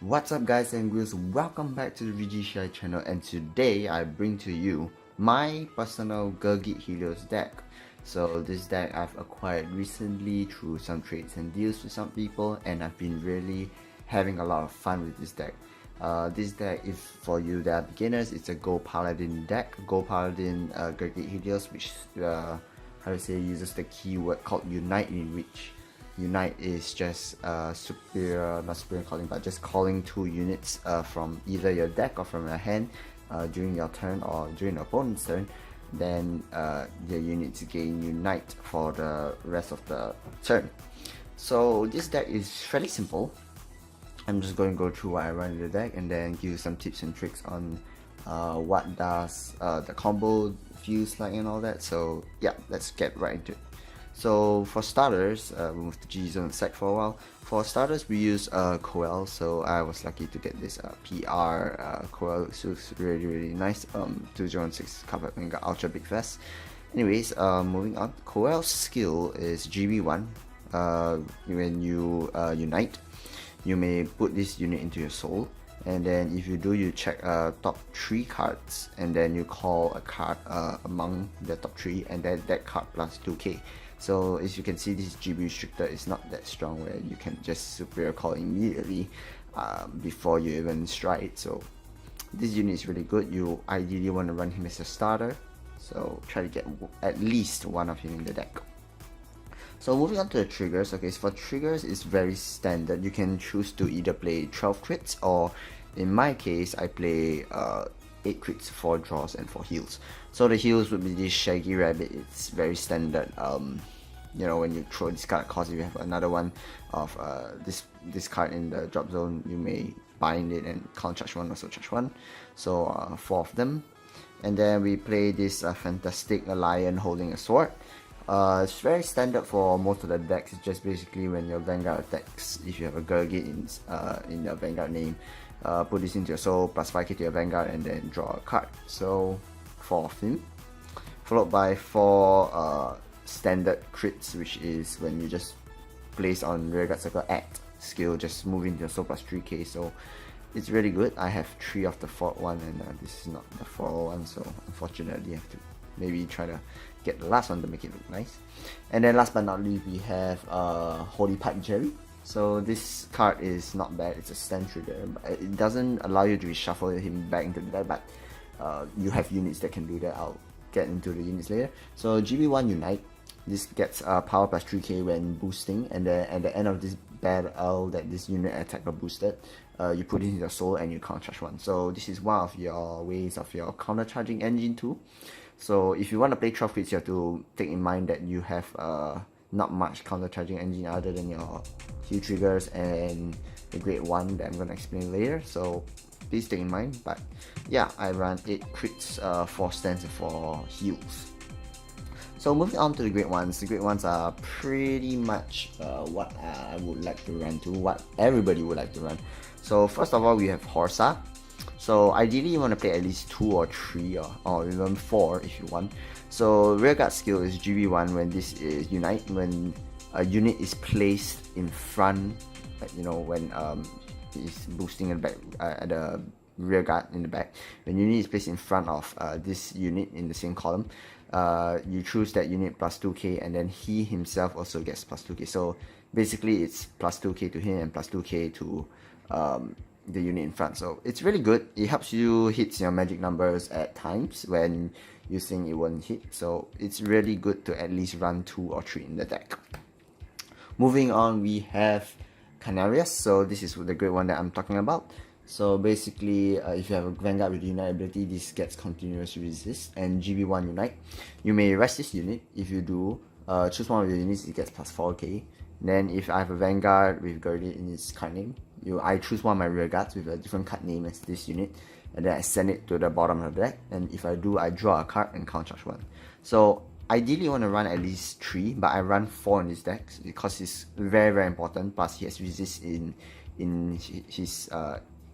What's up guys and girls, welcome back to the VG channel, and today I bring to you my personal Gurguit Helios deck. So this deck I've acquired recently through some trades and deals with some people, and I've been really having a lot of fun with this deck. This deck, if for you that are beginners, it's a Gold Paladin deck, Gold Paladin Gurguit Helios, which uses the keyword called Unite, in which Unite is just not superior calling, but just calling 2 units from either your deck or from your hand during your turn or during the opponent's turn. Then the units gain Unite for the rest of the turn. So this deck is fairly simple. I'm just going to go through what I run in the deck and then give you some tips and tricks on what does the combo feels like and all that. So yeah, let's get right into it. So for starters, we'll move the G zone sec for a while. For starters, we use Coel. So I was lucky to get this PR Coel. So it's really nice. 2016 Cardfight Vanguard Ultra Big Fest. Anyways, moving on. Coel's skill is GB1. When you unite, you may put this unit into your soul, and then if you do, you check top 3 cards, and then you call a card among the top 3, and then that card plus 2k. So as you can see, this GB restrictor is not that strong where you can just superior call immediately before you even stride. So this unit is really good. You ideally want to run him as a starter, so try to get at least one of him in the deck. So moving on to the triggers. Okay, so for triggers, it's very standard. You can choose to either play 12 crits, or in my case, I play 8 crits, 4 draws, and 4 heals. So the heals would be this Shaggy Rabbit. It's very standard. You know, when you throw this card, of course, if you have another one of this card in the drop zone, you may bind it and can't charge 1, also charge 1. So 4 of them. And then we play this fantastic lion holding a sword. It's very standard for most of the decks. It's just basically when your Vanguard attacks, if you have a Gurguit in your Vanguard name, put this into your soul, plus 5k to your Vanguard, and then draw a card. So 4 of him, followed by 4 standard crits, which is when you just place on Rearguard Circle at skill, just move into your soul plus 3k. So it's really good. I have 3 of the 4th one, and this is not the 4th one, so unfortunately I have to maybe try to get the last one to make it look nice. And then last but not least, we have Holy Pipe Jerry. So this card is not bad. It's a stand trigger, but it doesn't allow you to reshuffle him back into the deck, but you have units that can do that. I'll get into the units later. So GB1 Unite, this gets power plus 3k when boosting, and then at the end of this battle that this unit attack got boosted, you put it in your soul and you counter charge 1. So this is one of your ways of your counter charging engine too. So if you want to play 12 crits, you have to take in mind that you have not much counter charging engine other than your heal triggers and the grade 1 that I'm going to explain later. So please take in mind. But yeah, I run 8 crits, 4 stands, and 4 heals. So moving on to the grade 1s. The grade 1s are pretty much what I would like to run to, what everybody would like to run. So first of all, we have Horsa. So ideally you want to play at least 2 or 3 or even 4 if you want. So Rearguard skill is GB1 when this is Unite, when a unit is placed in front, you know, when it's boosting at the back, at the Rearguard in the back. When unit is placed in front of this unit in the same column, you choose that unit plus 2k, and then he himself also gets plus 2k. So basically it's plus 2k to him and plus 2k to the unit in front. So it's really good. It helps you hit your magic numbers at times when you think it won't hit. So it's really good to at least run 2 or 3 in the deck. Moving on, we have Canarius. So this is the great one that I'm talking about. So basically, if you have a Vanguard with Unite ability, this gets continuous resist and GB1 Unite. You may rest this unit. If you do, choose one of your units, it gets plus 4k. Then if I have a Vanguard with Gurguit in its card name, I choose one of my Rearguards with a different card name as this unit, and then I send it to the bottom of the deck, and if I do, I draw a card and counter charge 1. So ideally you want to run at least 3, but I run 4 in this deck because it's very important, plus he has resist in his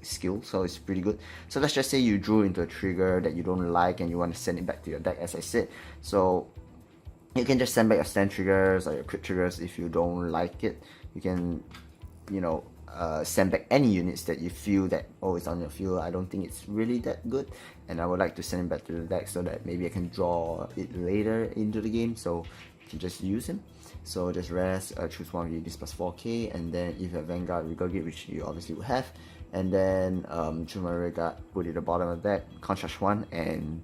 skill, so it's pretty good. So let's just say you drew into a trigger that you don't like and you want to send it back to your deck, as I said. So you can just send back your stand triggers or your crit triggers if you don't like it. You can, you know, send back any units that you feel that, oh, it's on your field, I don't think it's really that good, and I would like to send it back to the deck so that maybe I can draw it later into the game, so you can just use him. So just rest, choose one of these plus 4k, and then if you have Vanguard with Gurguit, which you obviously would have, and then choose my rear guard, put it at the bottom of the deck, contrast 1, and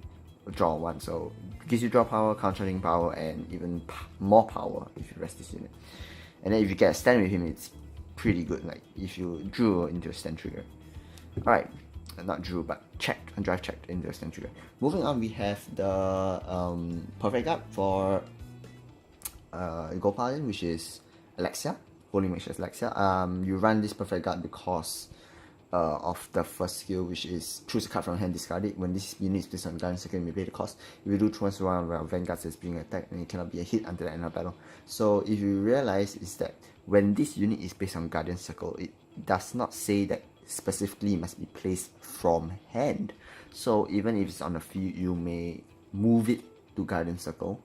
draw 1. So it gives you draw power, contrasting power, and even more power if you rest this unit. And then if you get a stand with him, it's pretty good, like if you drew into a stand trigger. Alright, not drew, but checked, and drive checked into a stand trigger. Moving on, we have the perfect guard for Gold Paladin, which is Alexia, Holy Mage Alexia. You run this perfect guard because of the first skill, which is choose a card from hand, discard it. When this unit is placed on guard, second, you may pay the cost. If you do choose one of our vanguards is being attacked, and it cannot be a hit until the end of battle. So if you realize is that when this unit is placed on Guardian Circle, it does not say that specifically it must be placed from hand. So even if it's on the field, you may move it to Guardian Circle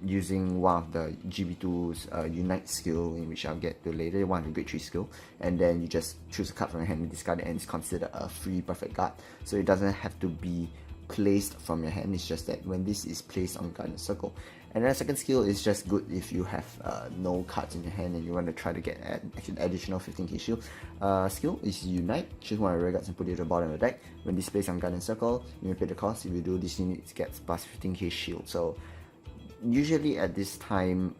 using one of the GB2's Unite skill, in which I'll get to later, one of the Grade 3 skill, and then you just choose a card from your hand and discard it, and it's considered a free perfect guard. So it doesn't have to be placed from your hand, it's just that when this is placed on Guardian Circle. And then the second skill is just good if you have no cards in your hand and you want to try to get an additional 15k shield. Skill is Unite, choose one of your rear guards and put it at the bottom of the deck. When this is placed on Guardian Circle, you may pay the cost. If you do, this unit gets plus 15k shield. So usually at this time,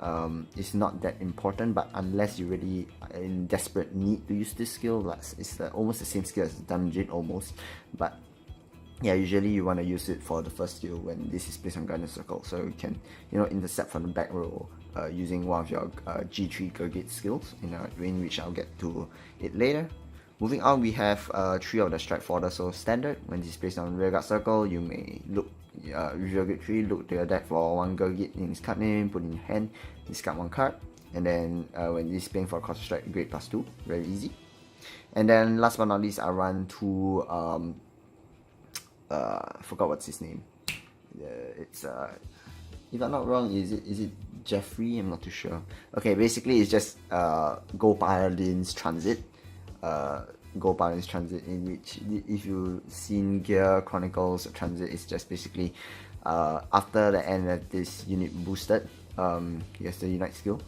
it's not that important, but unless you really are in desperate need to use this skill, it's almost the same skill as Dungeon almost, but yeah, usually you want to use it for the first skill when this is placed on Guardian Circle, so you can, intercept from the back row using one of your G3 Gurguit skills, in which I'll get to it later. Moving on, we have 3 of the Strike Fodder. So standard, when this is placed on Rearguard Circle, you may look, with your Grade 3, look to your deck for one Gurguit in his card name, put in your hand, discard 1 card, and then when this is playing for a Cost Strike, Grade +2, very easy. And then last but not least, I run 2, forgot what's his name. It's if I'm not wrong, is it Jeffrey? I'm not too sure. Okay, basically it's just Gold Paladin's Transit. Gold Paladin's Transit, in which, if you've seen Gear Chronicles Transit, it's just basically after the end of this unit boosted, he has the Unite skill,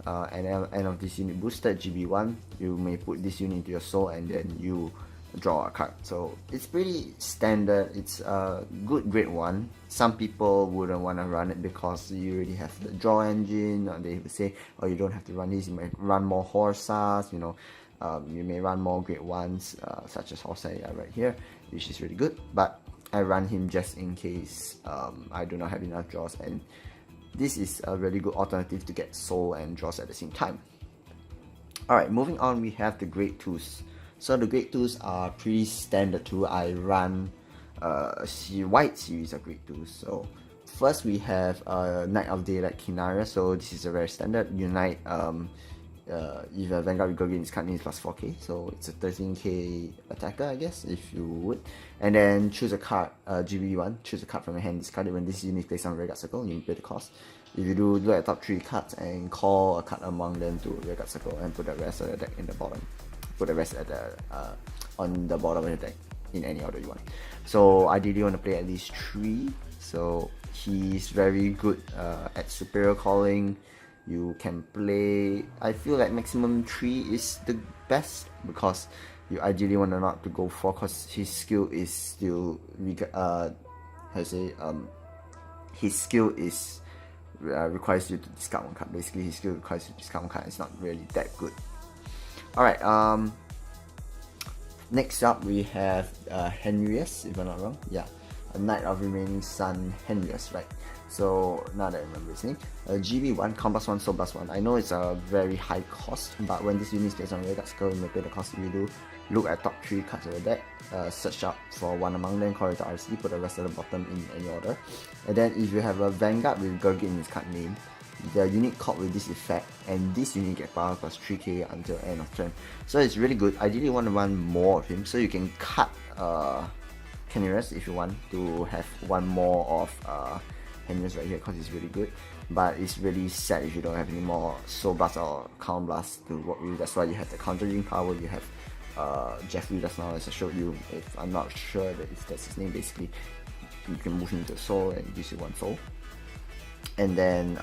and at the end of this unit boosted, GB1, you may put this unit into your soul and then you draw a card. So it's pretty standard. It's a good Grade 1. Some people wouldn't want to run it because you already have the draw engine, or they would say, oh, you don't have to run this, you might run more Horsas, you may run more Grade 1s, such as Horsa right here, which is really good, but I run him just in case I do not have enough draws, and this is a really good alternative to get soul and draws at the same time. Alright, moving on, we have the Grade 2s. So the Grade 2s are pretty standard too. I run a wide series of Grade 2s. So first we have Night of Daylight Kinaria. So this is a very standard Unite. If a Vanguard with Gurguit in his card name is plus 4k, so it's a 13k attacker, I guess, if you would. And then choose a card, GB1, choose a card from your hand, discard it. When this unit is placed on Rearguard Circle, you pay the cost. If you do, look at top 3 cards and call a card among them to Rearguard Circle and put the rest of the deck in the bottom. Put the rest at the on the bottom of the deck in any order you want. So ideally you want to play at least 3. So he's very good at superior calling. You can play, I feel like maximum 3 is the best, because you ideally want not to go 4, because his skill is still his skill is requires you to discard 1 card. Basically his skill requires you to discard 1 card. It's not really that good. Alright, next up we have Henrius, if I'm not wrong. Yeah, a Knight of Remaining Sun Henrius, right? So now that I remember his name, GB1, Combat 1, Soul +1. I know it's a very high cost, but when this unit is placed on Rearguard Circle, you may pay the cost. If you do, look at top 3 cards of the deck, search up for one among them, call it to RC, put the rest at the bottom in any order. And then if you have a Vanguard with Gurguit in his card name, the unit caught with this effect, and this unit get power plus 3k until end of turn. So it's really good. Ideally you want to run more of him, so you can cut Henrius if you want to have one more of Henrius right here, because it's really good. but it's really sad if you don't have any more Soul Blast or Count Blast to work with. That's why you have the countering power. You have Jeffrey just now, as I showed you. If I'm not sure that's his name, basically you can move him to soul and gives you 1 soul. And then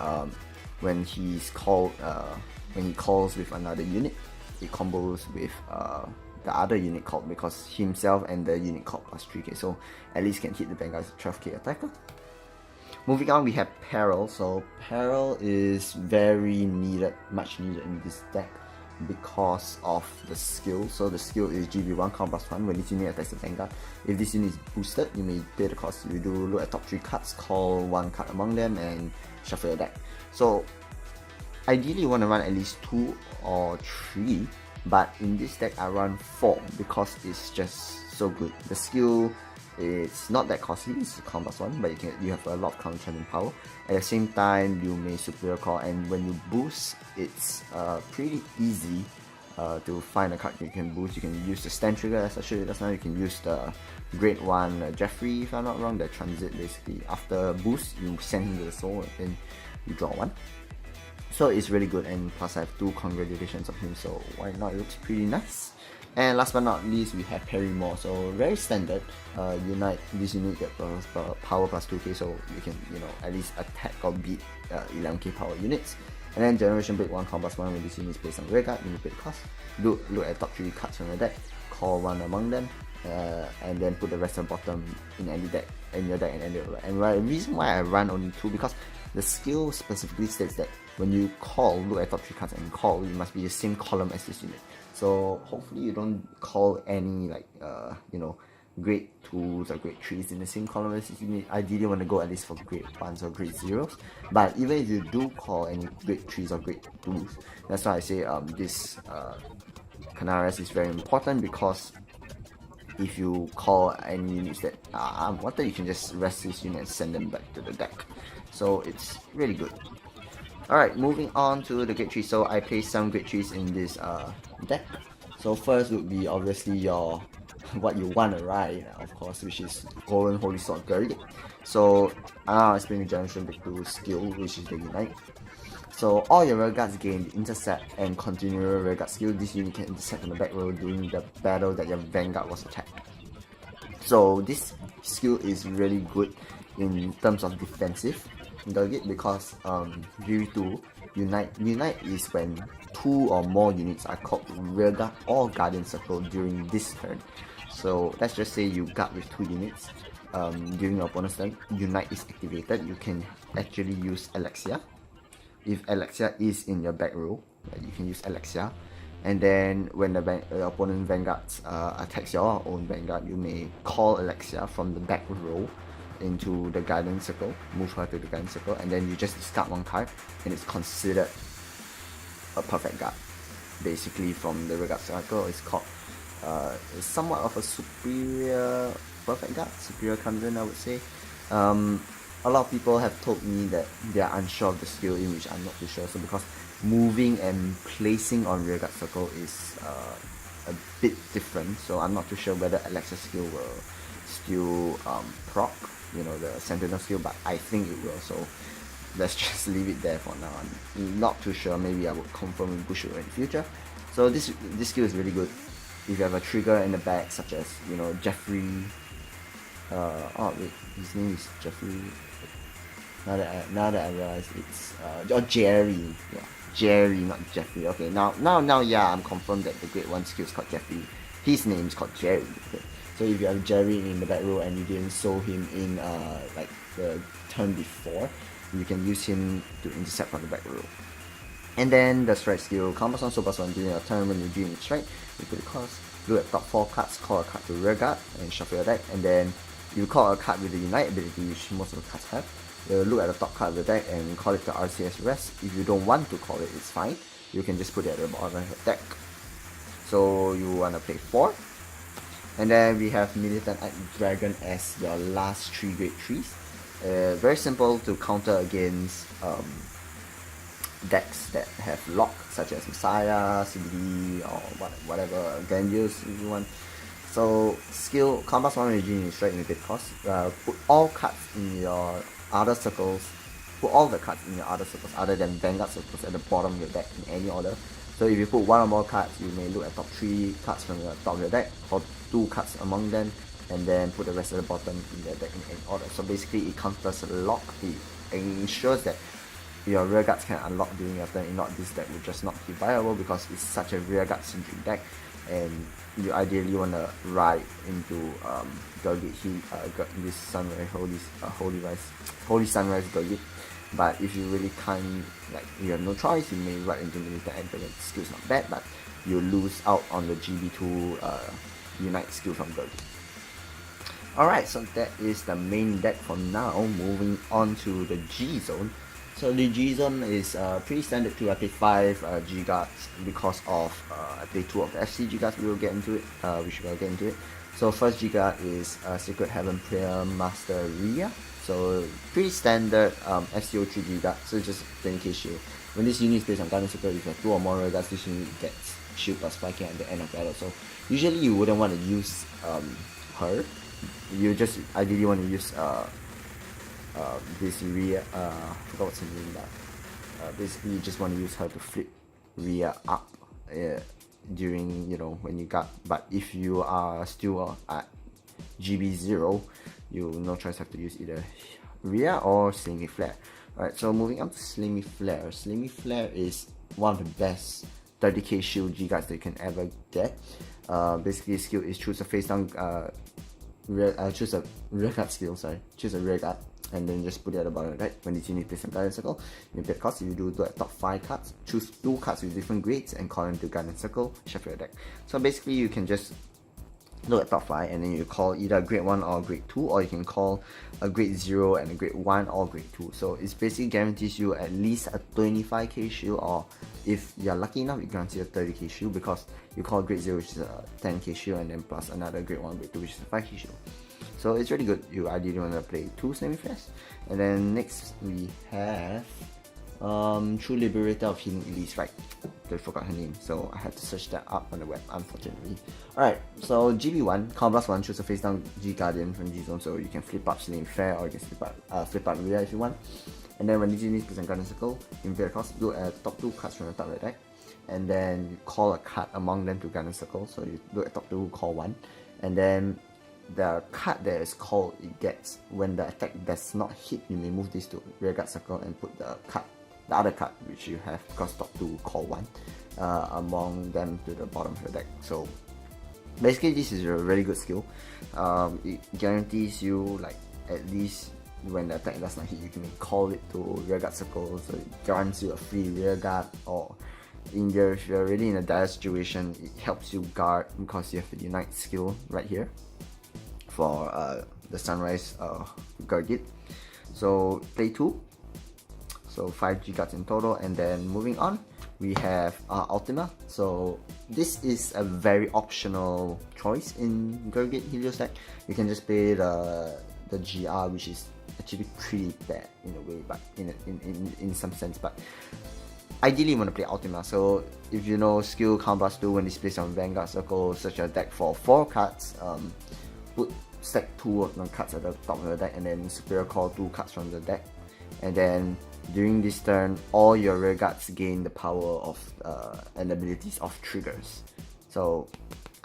when he calls with another unit, it combos with the other unit called, because himself and the unit called plus 3k, so at least can hit the Vanguard as a 12k attacker. Moving on, we have Peril. So Peril is very needed, much needed in this deck because of the skill. So the skill is GB1 count +1 when this unit attacks the Vanguard. If this unit is boosted, you may pay the cost. You do look at top 3 cards, call 1 card among them, and shuffle your deck. So ideally you want to run at least 2 or 3, but in this deck I run 4 because it's just so good. The skill, it's not that costly, it's count +1, but you have a lot of counter channeling power. At the same time, you may superior call, and when you boost, it's pretty easy to find a card you can boost. You can use the stand trigger as I showed you just now. You can use the grade 1 Jeffrey, if I'm not wrong, the transit. Basically after boost, you send him to the soul and then you draw 1. So it's really good, and plus I have 2 congratulations of him, so why not? It looks pretty nice. And last but not least, we have Perry-Moore. So very standard. Unite this unit get power plus 2k, so you can at least attack or beat 11k power units. And then Generation Break 1 count +1 when this unit is placed on rearguard, you pay the cost. Look at top 3 cards from your deck, call 1 among them, and then put the rest of the bottom in any deck, in your deck, and end it. And the reason why I run only 2, because the skill specifically states that when you call, look at top 3 cards and call, you must be the same column as this unit. So hopefully you don't call any grade 2s or grade 3s in the same column as this unit. Ideally you want to go at least for grade 1s or grade 0s. But even if you do call any grade 3s or grade 2s, that's why I say this Canaris is very important, because if you call any units that are unwanted, you can just rest this unit and send them back to the deck. So it's really good. Alright, moving on to the grade 3. So I placed some grade 3s in this deck. So first would be obviously your what you want to ride, of course, which is Golden Holy Sword Gurguit. So I'll explain the Generation Break 2 skill, which is the Unite. So all your rearguards gain intercept and continual rearguard skill. This unit can intercept from the back row during the battle that your Vanguard was attacked. So this skill is really good in terms of defensive Gurguit, because G-BT13 Unite is when 2 or more units are called rearguard or guardian circle during this turn. So let's just say you guard with 2 units during your opponent's turn. Unite is activated. You can actually use Alexia. If Alexia is in your back row, you can use Alexia. And then when the opponent Vanguard attacks your own Vanguard, you may call Alexia from the back row into the guardian circle, move her to the guardian circle, and then you just discard 1 card, and it's considered a perfect guard. Basically, from the rearguard circle, it's called it's somewhat of a superior perfect guard, superior Kanzen, I would say. A lot of people have told me that they are unsure of the skill, in which I'm not too sure. So because moving and placing on rearguard circle is a bit different, so I'm not too sure whether Alexia's skill will still proc, the Sentinel skill, but I think it will. So let's just leave it there for now. I'm not too sure. Maybe I would confirm with Bushido in the future. So this skill is really good if you have a trigger in the back, such as Jeffrey. Oh wait, his name is Jeffrey. Now that I realize it's Jerry. Yeah, Jerry, not Jeffrey. Okay, now yeah, I'm confirmed that the grade 1 skill is called Jeffrey. His name is called Jerry. Okay. So if you have Jerry in the back row and you didn't soul him in like the turn before, you can use him to intercept from the back row. And then the strike skill, combos on super one during your turn. When you dream strike, you put the cost, look at top 4 cards, call a card to rearguard and shuffle your deck, and then you call a card with the Unite ability, which most of the cards have. Look at the top card of the deck and call it to RCS rest. If you don't want to call it, it's fine. You can just put it at the bottom of your deck. So you want to play 4. And then we have Militant Dragon as your last 3 grade 3s. Very simple to counter against decks that have lock, such as Messiah, CBD, or whatever, Grandiose if you want. So skill, combat 1 regime is straight in the bid cost. Put all cards in your other circles put all the cards in your other circles other than Vanguard circles at the bottom of your deck in any order. So if you put one or more cards, you may look at top 3 cards from the top of your deck, or 2 cards among them, and then put the rest at the bottom in the deck in any order. So basically it counters lock, it ensures that your rear guards can unlock during your turn. If not, this deck will just not be viable because it's such a rear guard centric deck, and you ideally want to ride into this Sunrise Holy Sunrise Gurguit. But if you really can't, like, you have no choice, you may ride into Military Anchor. The skill's not bad, but you lose out on the GB2 Unite skill from Gurguit. Alright, so that is the main deck for now. Moving on to the G zone. So the G zone is pretty standard too. I play 5 G guards because of I play 2 of the FC G guards. We will get into it. We should get into it. So first G guard is Secret Heaven Prayer Master Rhea. So pretty standard FCO3 G guard. So just 20k shield. When this unit is based on Garden Circle, if you have 2 or more rear guards, this unit gets shield plus 5k at the end of battle. So usually you wouldn't want to use her. You just ideally want to use this Rhea, I forgot what's her name, but basically you just want to use her to flip Rhea up during, you know, when you got. But if you are still at GB0, you no choice have to use either Rhea or Slimy Flare. Alright, so moving on to Slimy Flare. Slimy Flare is one of the best 30k shield G guards that you can ever get. Basically, skill is choose a face down, choose a rear guard skill, choose a rear guard, and then just put it at the bottom of the deck. When this unit plays some Garden Circle, you pay the cost. You do at top 5 cards, choose 2 cards with different grades, and call them to Garden Circle, shuffle your deck. So basically, you can just look at top 5, and then you call either a grade 1 or grade 2, or you can call a grade 0 and a grade 1 or grade 2. So it basically guarantees you at least a 25k shield, or if you're lucky enough, it guarantees a 30k shield because you call grade 0, which is a 10k shield, and then plus another grade 1, grade 2, which is a 5k shield. So it's really good. You ideally want to play 2 Slimy Flares. And then next we have True Liberator of Healing Elise, right? I forgot her name, so I had to search that up on the web, unfortunately. Alright, so GB1, Counter Blast 1, choose a face down G Guardian from G Zone, so you can flip up Slimy Flare, or you can flip up Rhea if you want. And then when this unit present Garden Circle, you pay the cost, look at the top 2 cards from the top of the deck, and then you call a card among them to Garden Circle, so you look at top 2, call 1, and then the card that is called, it gets, when the attack does not hit, you may move this to rearguard circle and put the other card which you have, because top 2 call 1 among them to the bottom of the deck. So basically this is a really good skill. It guarantees you, like, at least when the attack does not hit, you can call it to rearguard circle, so it grants you a free rearguard, or if you're really in a dire situation, it helps you guard because you have the Unite skill right here for the Sunrise Gurguit. So play 2, so 5 G guards in total. And then moving on, we have Ultima. So this is a very optional choice in Gurguit Helios deck. You can just play the GR, which is actually pretty bad in a way, but in some sense. But ideally you want to play Ultima. So if you know skill Counter Blast 2, when it's placed on Vanguard Circle, search your deck for 4 cards, stack 2 of the cards at the top of the deck, and then Superior Call 2 cards from the deck. And then during this turn, all your rear guards gain the power of and abilities of triggers. So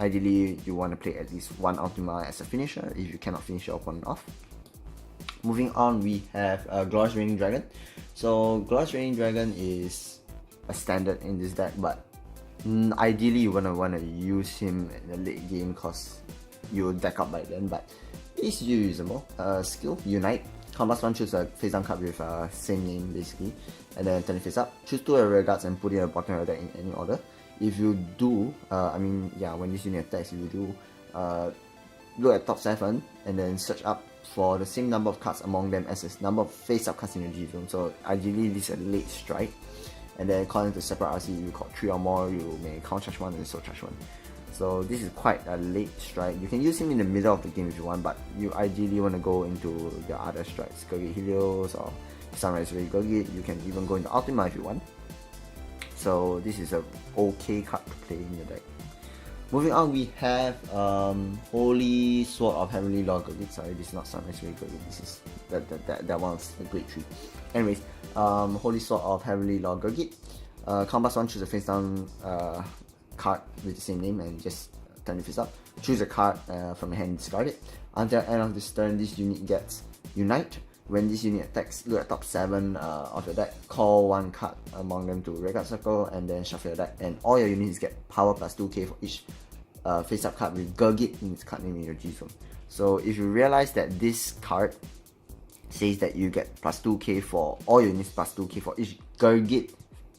ideally you want to play at least 1 Ultima as a finisher if you cannot finish your opponent off. Moving on, we have Glorious Raining Dragon. So Glorious Raining Dragon is a standard in this deck, but ideally you want to use him in the late game because you'll deck up by then, but it's usable. Skill, Unite. Counter Blast 1, choose a face down card with same name basically, and then turn it face up. Choose 2 rear guards and put it at the bottom of the deck in any order. If you do, when this unit attacks, if you do, look at top 7 and then search up for the same number of cards among them as the number of face up cards in the G zone. So ideally this is a late strike, and then according to separate RC, you call 3 or more, you may counter charge 1 and soul charge 1. So this is quite a late strike. You can use him in the middle of the game if you want, but you ideally want to go into your other strikes, Gurguit Helios or Sunrise Gurguit. You can even go into Ultima if you want. So this is a okay card to play in your deck. Moving on, we have Holy Sword of Heavenly Lord Gurguit. Sorry, this is not Sunrise Ray Gurguit. This is that one's the Great Tree. Anyways, Holy Sword of Heavenly Lord Gurguit. Combat 1, choose a face down card with the same name and just turn it face up. Choose a card from your hand and discard it. Until the end of this turn, this unit gets Unite. When this unit attacks, look at top 7 of your deck, call one card among them to Graveyard Circle, and then shuffle your deck. And all your units get power plus 2k for each face-up card with Gurguit in its card name in your G-Zone. So if you realize that this card says that you get plus 2k for all your units, plus 2k for each Gurguit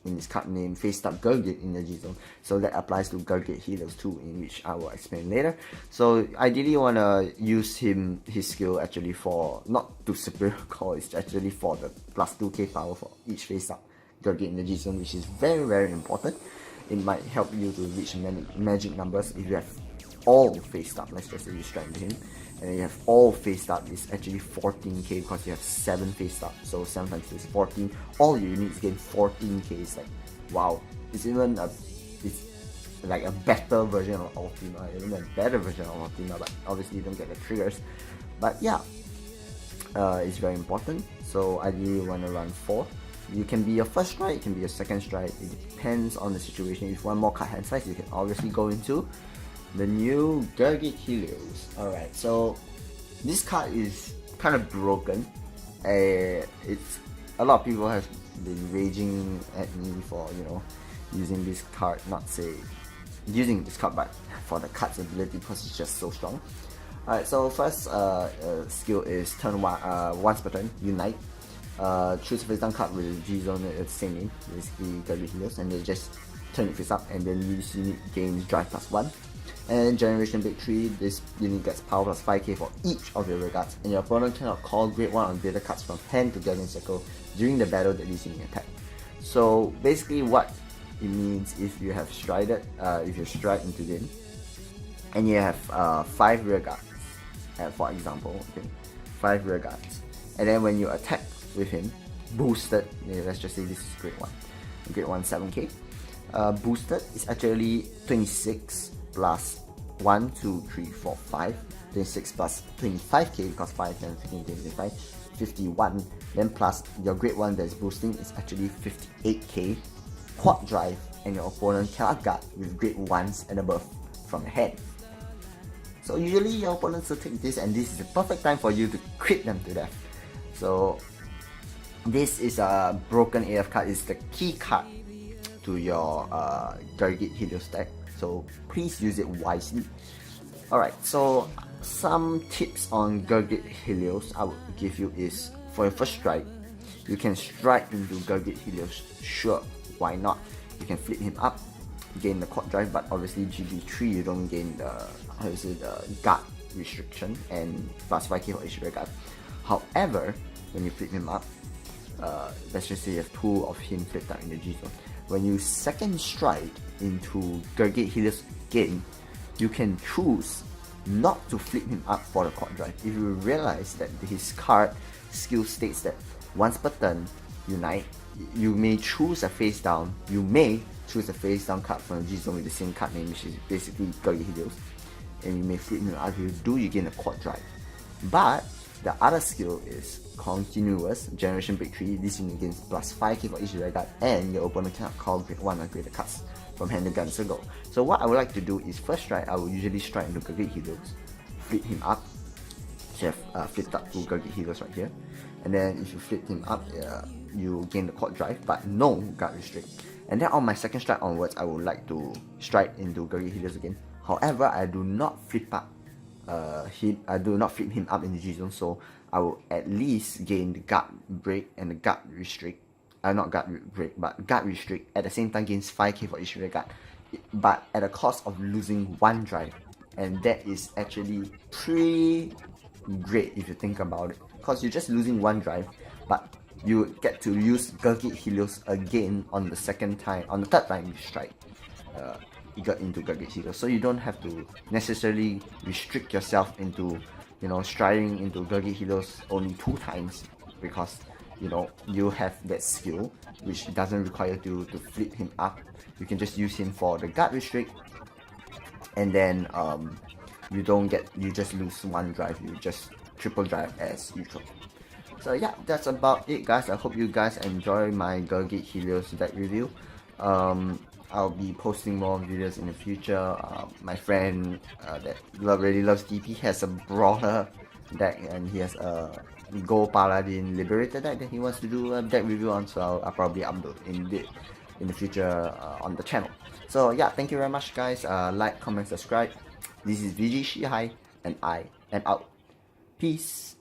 in its card name, face-up Gurguit in the G-Zone. So that applies to Gurguit Helios too, in which I will explain later. So ideally you want to use his skill actually for, not to superior call, it's actually for the plus 2k power for each face-up Gurguit in the G-Zone, which is very, very important. It might help you to reach many magic numbers if you have all face-up. Let's just say you strike into him, and then you have all face-up, it's actually 14k because you have 7 face-up, so 7 times 2 is 14. All your units gain 14k. It's like, wow, it's even it's like a better version of Ultima, even a better version of Ultima, but obviously you don't get the triggers. But yeah, it's very important. So ideally you want to run 4. You can be your first strike, it can be your second strike, it depends on the situation. If you want more card hand size, you can obviously go into the new Gurguit Helios. Alright, so this card is kind of broken. It's a lot of people have been raging at me for, you know, using this card, not say using this card, but for the card's ability because it's just so strong. Alright, so first skill is turn one, once per turn, Unite. Choose a face down card with G-Zone at the same name, basically Gurguit Helios, and then just turn it face up, and then this unit gains drive plus 1. And Generation Big 3, this unit gets power plus 5k for each of your regards, and your opponent cannot call grade 1 or greater cards from hand to Gurguit Circle during the battle that this unit attack. So basically what it means, if you have strided, if you stride into them, and you have 5 rear guards, for example, okay, 5 rear guards, and then when you attack with him, boosted, let's just say this is grade 1, grade 1 7k, boosted is actually 26 plus 1, 2, 3, 4, 5, 26 plus 25k because 5, 10, 15, 25, 51, then plus your grade 1 that is boosting is actually 58k, quad drive, and your opponent cannot guard with grade 1s and above from your hand. So usually your opponents will take this, and this is the perfect time for you to crit them to death. So this is a broken AF card, it's the key card to your Gurguit Helios deck, so please use it wisely. Alright, so some tips on Gurguit Helios I would give you is, for your first strike, you can strike into Gurguit Helios, sure, why not? You can flip him up, gain the quad drive, but obviously G-BT13 you don't gain the, how you say, the guard restriction and plus 5k for each guard. However, when you flip him up, let's just say you have 2 of him flipped up in the G-Zone. When you second strike into Gurguit Helios again, you can choose not to flip him up for the quad drive. If you realize that his card skill states that once per turn, Unite, you may choose a face down, you may choose a face down card from the G-Zone with the same card name, which is basically Gurguit Helios, and you may flip him up. If you do, you gain a quad drive. But the other skill is continuous Generation Big 3. This unit gains plus 5k for each rear guard, and your opponent cannot call grade 1 or greater cards from hand to gun circle. So what I would like to do is, first strike, I will usually strike into Gurguit Helios, flip him up. So you have flipped up to Gurguit Helios right here, and then if you flip him up, you gain the quad drive, but no guard restrict. And then on my second strike onwards, I would like to strike into Gurguit Helios again. However, I do not flip up I do not flip him up in the G-Zone, so I will at least gain the guard break and the guard restrict, not guard break, but guard restrict, at the same time gains 5k for each rear guard, but at the cost of losing 1 drive, and that is actually pretty great if you think about it, because you're just losing 1 drive, but you get to use Gurguit Helios again on the third time you strike into Gurguit Helios, so you don't have to necessarily restrict yourself into, you know, striding into Gurguit Helios only 2 times, because, you know, you have that skill which doesn't require you to flip him up. You can just use him for the guard restrict, and then you just lose one drive, you just triple drive as usual. So yeah, that's about it, guys. I hope you guys enjoy my Gurguit Helios deck review. I'll be posting more videos in the future. My friend that really loves DP has a brawler deck, and he has a Gold Paladin Liberator deck that he wants to do a deck review on, so I'll probably upload in the future on the channel. So yeah, thank you very much, guys. Like, comment, subscribe. This is VG Shihai, and I am out. Peace.